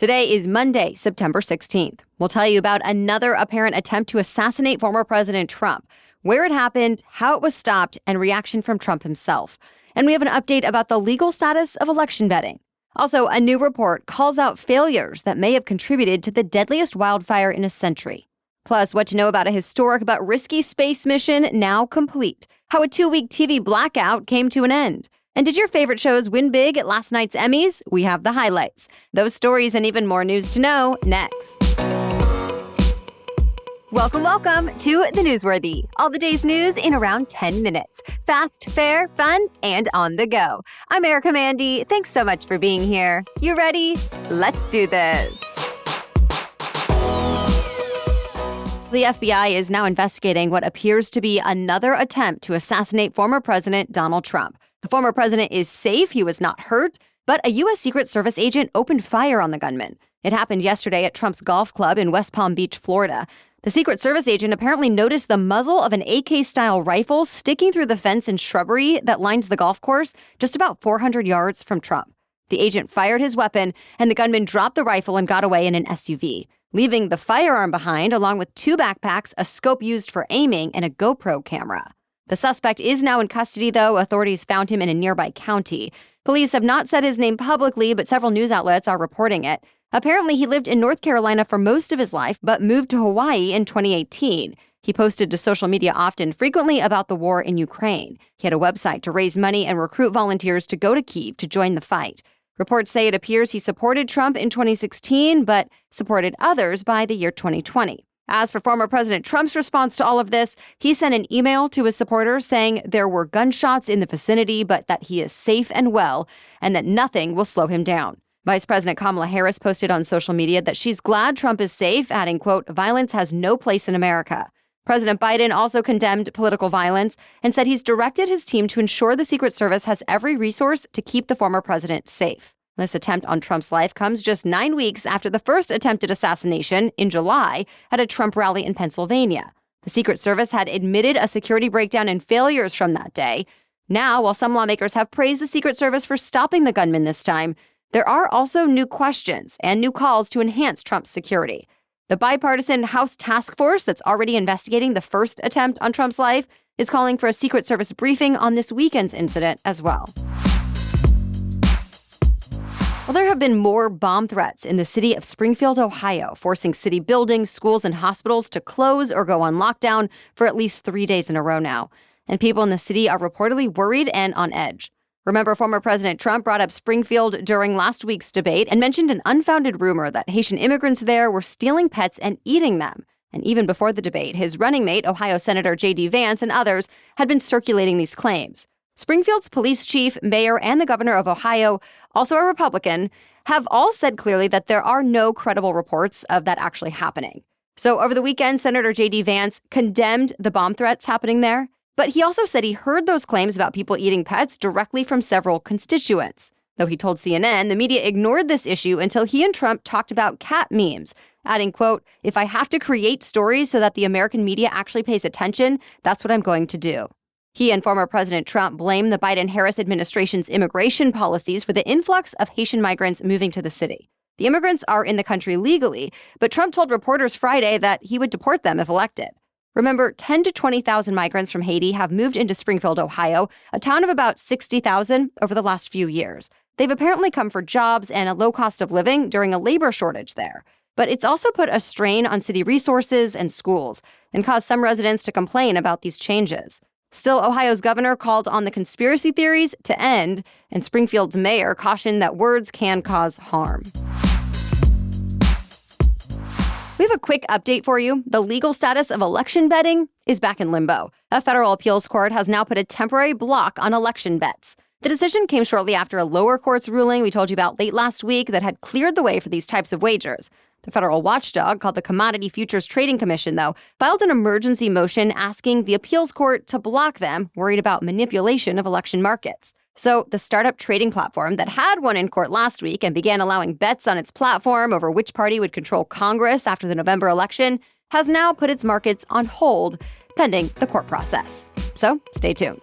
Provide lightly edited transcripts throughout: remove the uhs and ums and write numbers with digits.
Today is Monday, September 16th. We'll tell you about another apparent attempt to assassinate former President Trump, where it happened, how it was stopped, and reaction from Trump himself. And we have an update about the legal status of election betting. Also, a new report calls out failures that may have contributed to the deadliest wildfire in a century. Plus, what to know about a historic but risky space mission now complete. How a 2-week TV blackout came to an end. And did your favorite shows win big at last night's Emmys? We have the highlights. Those stories and even more news to know next. Welcome to The Newsworthy. All the day's news in around 10 minutes. Fast, fair, fun, and on the go. I'm Erica Mandy. Thanks so much for being here. You ready? Let's do this. The FBI is now investigating what appears to be another attempt to assassinate former President Donald Trump. The former president is safe. He was not hurt, but a U.S. Secret Service agent opened fire on the gunman. It happened yesterday at Trump's golf club in West Palm Beach, Florida. The Secret Service agent apparently noticed the muzzle of an AK-style rifle sticking through the fence and shrubbery that lines the golf course just about 400 yards from Trump. The agent fired his weapon, and the gunman dropped the rifle and got away in an SUV, leaving the firearm behind along with 2 backpacks, a scope used for aiming, and a GoPro camera. The suspect is now in custody, though. Authorities found him in a nearby county. Police have not said his name publicly, but several news outlets are reporting it. Apparently, he lived in North Carolina for most of his life, but moved to Hawaii in 2018. He posted to social media often, frequently about the war in Ukraine. He had a website to raise money and recruit volunteers to go to Kyiv to join the fight. Reports say it appears he supported Trump in 2016, but supported others by the year 2020. As for former President Trump's response to all of this, he sent an email to his supporters saying there were gunshots in the vicinity, but that he is safe and well, and that nothing will slow him down. Vice President Kamala Harris posted on social media that she's glad Trump is safe, adding, quote, "Violence has no place in America." President Biden also condemned political violence and said he's directed his team to ensure the Secret Service has every resource to keep the former president safe. This attempt on Trump's life comes just 9 weeks after the first attempted assassination in July at a Trump rally in Pennsylvania. The Secret Service had admitted a security breakdown and failures from that day. Now, while some lawmakers have praised the Secret Service for stopping the gunman this time, there are also new questions and new calls to enhance Trump's security. The bipartisan House task force that's already investigating the first attempt on Trump's life is calling for a Secret Service briefing on this weekend's incident as well. Well, there have been more bomb threats in the city of Springfield, Ohio, forcing city buildings, schools, and hospitals to close or go on lockdown for at least 3 days in a row now. And people in the city are reportedly worried and on edge. Remember, former President Trump brought up Springfield during last week's debate and mentioned an unfounded rumor that Haitian immigrants there were stealing pets and eating them. And even before the debate, his running mate, Ohio Senator J.D. Vance, and others had been circulating these claims. Springfield's police chief, mayor, and the governor of Ohio, also a Republican, have all said clearly that there are no credible reports of that actually happening. So over the weekend, Senator J.D. Vance condemned the bomb threats happening there, but he also said he heard those claims about people eating pets directly from several constituents. Though he told CNN, the media ignored this issue until he and Trump talked about cat memes, adding, quote, "If I have to create stories so that the American media actually pays attention, that's what I'm going to do." He and former President Trump blamed the Biden-Harris administration's immigration policies for the influx of Haitian migrants moving to the city. The immigrants are in the country legally, but Trump told reporters Friday that he would deport them if elected. Remember, 10 to 20,000 migrants from Haiti have moved into Springfield, Ohio, a town of about 60,000 over the last few years. They've apparently come for jobs and a low cost of living during a labor shortage there. But it's also put a strain on city resources and schools and caused some residents to complain about these changes. Still, Ohio's governor called on the conspiracy theories to end, and Springfield's mayor cautioned that words can cause harm. We have a quick update for you. The legal status of election betting is back in limbo. A federal appeals court has now put a temporary block on election bets. The decision came shortly after a lower court's ruling we told you about late last week that had cleared the way for these types of wagers. The federal watchdog, called the Commodity Futures Trading Commission, though, filed an emergency motion asking the appeals court to block them, worried about manipulation of election markets. So the startup trading platform that had won in court last week and began allowing bets on its platform over which party would control Congress after the November election has now put its markets on hold, pending the court process. So stay tuned.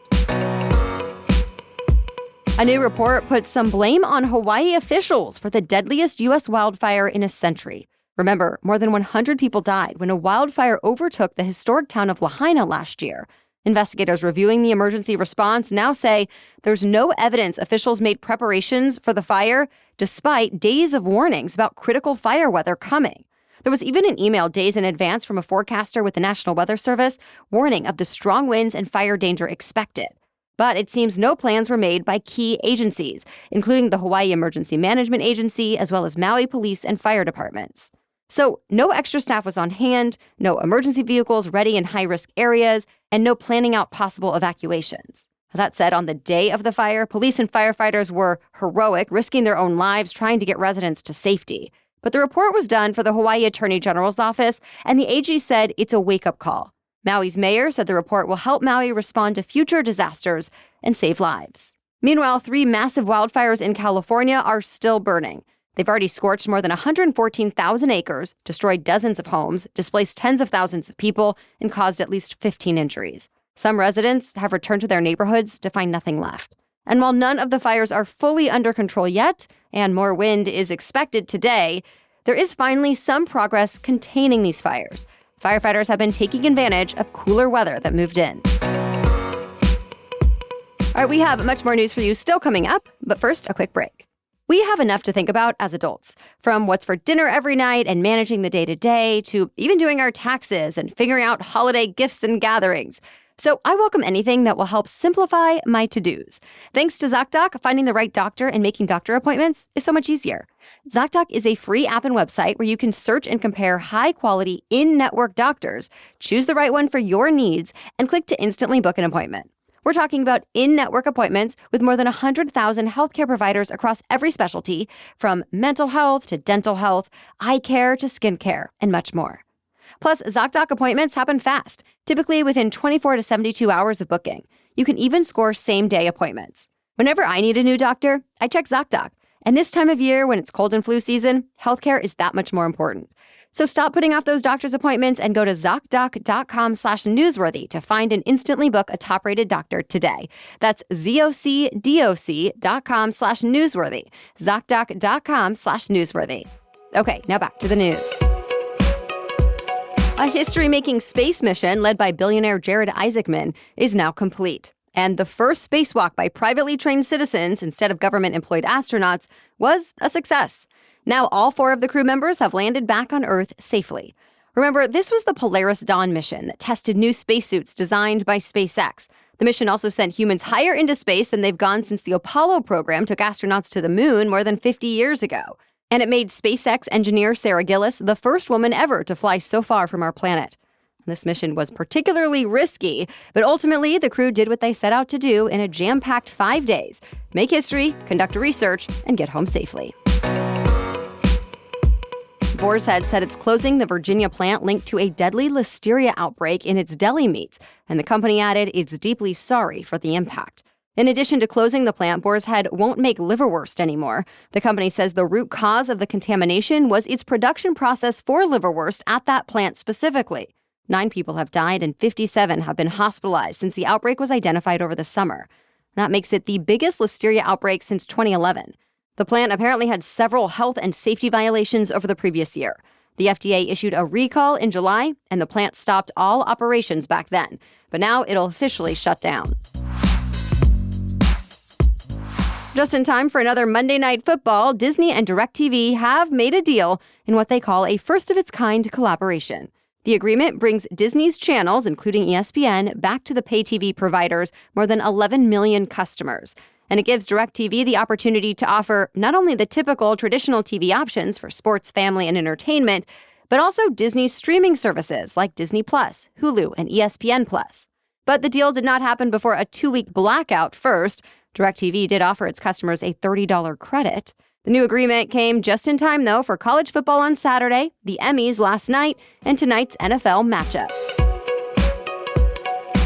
A new report puts some blame on Hawaii officials for the deadliest U.S. wildfire in a century. Remember, more than 100 people died when a wildfire overtook the historic town of Lahaina last year. Investigators reviewing the emergency response now say there's no evidence officials made preparations for the fire, despite days of warnings about critical fire weather coming. There was even an email days in advance from a forecaster with the National Weather Service warning of the strong winds and fire danger expected. But it seems no plans were made by key agencies, including the Hawaii Emergency Management Agency, as well as Maui Police and fire departments. So no extra staff was on hand, no emergency vehicles ready in high-risk areas, and no planning out possible evacuations. That said, on the day of the fire, police and firefighters were heroic, risking their own lives trying to get residents to safety. But the report was done for the Hawaii Attorney General's office, and the AG said it's a wake-up call. Maui's mayor said the report will help Maui respond to future disasters and save lives. Meanwhile, 3 massive wildfires in California are still burning. They've already scorched more than 114,000 acres, destroyed dozens of homes, displaced tens of thousands of people, and caused at least 15 injuries. Some residents have returned to their neighborhoods to find nothing left. And while none of the fires are fully under control yet, and more wind is expected today, there is finally some progress containing these fires. Firefighters have been taking advantage of cooler weather that moved in. All right, we have much more news for you still coming up, but first, a quick break. We have enough to think about as adults, from what's for dinner every night and managing the day-to-day to even doing our taxes and figuring out holiday gifts and gatherings. So I welcome anything that will help simplify my to-dos. Thanks to ZocDoc, finding the right doctor and making doctor appointments is so much easier. ZocDoc is a free app and website where you can search and compare high-quality, in-network doctors, choose the right one for your needs, and click to instantly book an appointment. We're talking about in-network appointments with more than 100,000 healthcare providers across every specialty, from mental health to dental health, eye care to skin care, and much more. Plus, ZocDoc appointments happen fast, typically within 24 to 72 hours of booking. You can even score same-day appointments. Whenever I need a new doctor, I check ZocDoc. And this time of year, when it's cold and flu season, healthcare is that much more important. So stop putting off those doctor's appointments and go to ZocDoc.com/newsworthy to find and instantly book a top-rated doctor today. That's ZocDoc.com/newsworthy. ZocDoc.com/newsworthy. Okay, now back to the news. A history-making space mission led by billionaire Jared Isaacman is now complete. And the first spacewalk by privately trained citizens instead of government-employed astronauts was a success. Now all 4 of the crew members have landed back on Earth safely. Remember, this was the Polaris Dawn mission that tested new spacesuits designed by SpaceX. The mission also sent humans higher into space than they've gone since the Apollo program took astronauts to the moon more than 50 years ago. And it made SpaceX engineer Sarah Gillis the first woman ever to fly so far from our planet. This mission was particularly risky, but ultimately the crew did what they set out to do in a jam-packed 5 days: make history, conduct research, and get home safely. Borhead said it's closing the Virginia plant linked to a deadly listeria outbreak in its deli meats, and the company added it's deeply sorry for the impact. In addition to closing the plant, Borhead won't make liverwurst anymore. The company says the root cause of the contamination was its production process for liverwurst at that plant specifically. 9 people have died and 57 have been hospitalized since the outbreak was identified over the summer. That makes it the biggest listeria outbreak since 2011. The plant apparently had several health and safety violations over the previous year. The FDA issued a recall in July, and the plant stopped all operations back then. But now it'll officially shut down. Just in time for another Monday Night Football, Disney and DirecTV have made a deal in what they call a first-of-its-kind collaboration. The agreement brings Disney's channels, including ESPN, back to the pay TV providers, more than 11 million customers. And it gives DirecTV the opportunity to offer not only the typical traditional TV options for sports, family, and entertainment, but also Disney's streaming services like Disney+, Hulu, and ESPN+. But the deal did not happen before a 2-week blackout first. DirecTV did offer its customers a $30 credit. The new agreement came just in time, though, for college football on Saturday, the Emmys last night, and tonight's NFL matchup.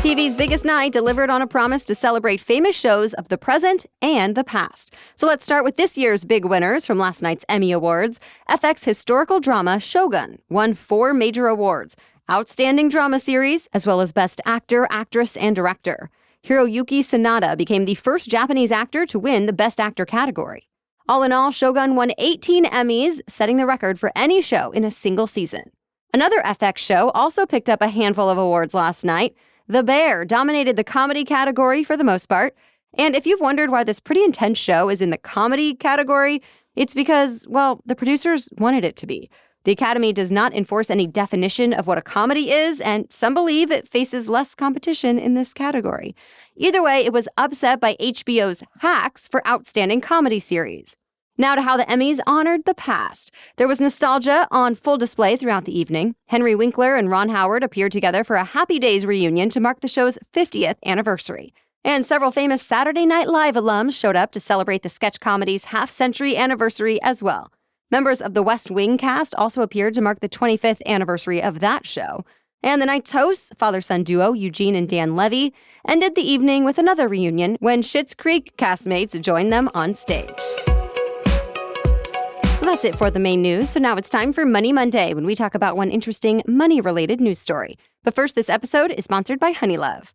TV's biggest night delivered on a promise to celebrate famous shows of the present and the past. So let's start with this year's big winners from last night's Emmy Awards. FX historical drama Shogun won 4 major awards: Outstanding Drama Series, as well as Best Actor, Actress, and Director. Hiroyuki Sanada became the first Japanese actor to win the Best Actor category. All in all, Shogun won 18 Emmys, setting the record for any show in a single season. Another FX show also picked up a handful of awards last night. The Bear dominated the comedy category for the most part. And if you've wondered why this pretty intense show is in the comedy category, it's because, well, the producers wanted it to be. The Academy does not enforce any definition of what a comedy is, and some believe it faces less competition in this category. Either way, it was upset by HBO's Hacks for Outstanding Comedy Series. Now to how the Emmys honored the past. There was nostalgia on full display throughout the evening. Henry Winkler and Ron Howard appeared together for a Happy Days reunion to mark the show's 50th anniversary. And several famous Saturday Night Live alums showed up to celebrate the sketch comedy's half-century anniversary as well. Members of the West Wing cast also appeared to mark the 25th anniversary of that show. And the night's hosts, father-son duo Eugene and Dan Levy, ended the evening with another reunion when Schitt's Creek castmates joined them on stage. That's it for the main news, so now it's time for Money Monday, when we talk about one interesting money-related news story. But first, this episode is sponsored by Honeylove.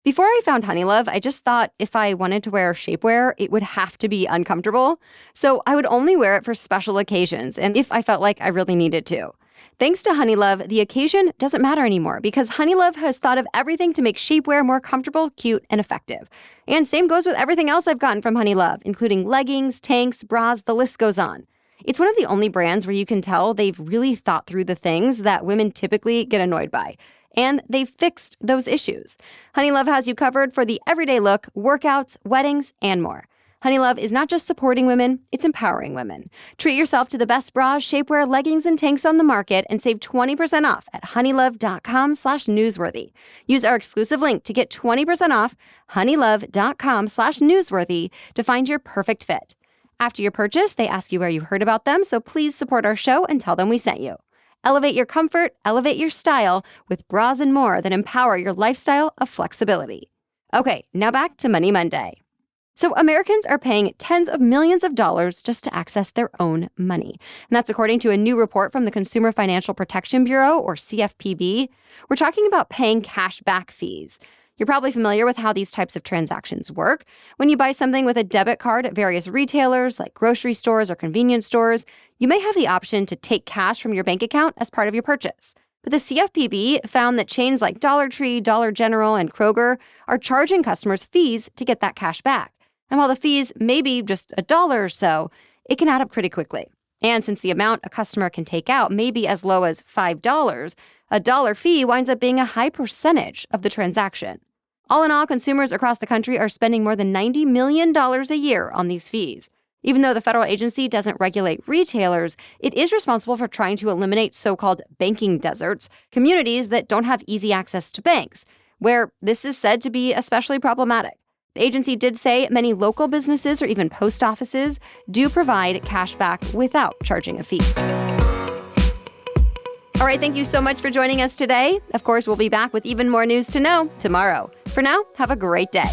Before I found Honeylove, I just thought if I wanted to wear shapewear, it would have to be uncomfortable. So I would only wear it for special occasions and if I felt like I really needed to. Thanks to Honeylove, the occasion doesn't matter anymore because Honeylove has thought of everything to make shapewear more comfortable, cute, and effective. And same goes with everything else I've gotten from Honeylove, including leggings, tanks, bras, the list goes on. It's one of the only brands where you can tell they've really thought through the things that women typically get annoyed by. And they've fixed those issues. Honeylove has you covered for the everyday look, workouts, weddings, and more. Honeylove is not just supporting women, it's empowering women. Treat yourself to the best bras, shapewear, leggings, and tanks on the market and save 20% off at honeylove.com/newsworthy. Use our exclusive link to get 20% off honeylove.com/newsworthy to find your perfect fit. After your purchase, they ask you where you heard about them, so please support our show and tell them we sent you. Elevate your comfort, elevate your style with bras and more that empower your lifestyle of flexibility. Okay, now back to Money Monday. So Americans are paying tens of millions of dollars just to access their own money. And that's according to a new report from the Consumer Financial Protection Bureau, or CFPB. We're talking about paying cash back fees. You're probably familiar with how these types of transactions work. When you buy something with a debit card at various retailers like grocery stores or convenience stores, you may have the option to take cash from your bank account as part of your purchase. But the CFPB found that chains like Dollar Tree, Dollar General, and Kroger are charging customers fees to get that cash back. And while the fees may be just $1 or so, it can add up pretty quickly. And since the amount a customer can take out may be as low as $5, a dollar fee winds up being a high percentage of the transaction. All in all, consumers across the country are spending more than $90 million a year on these fees. Even though the federal agency doesn't regulate retailers, it is responsible for trying to eliminate so-called banking deserts, communities that don't have easy access to banks, where this is said to be especially problematic. The agency did say many local businesses or even post offices do provide cash back without charging a fee. All right, thank you so much for joining us today. Of course, we'll be back with even more news to know tomorrow. For now, have a great day.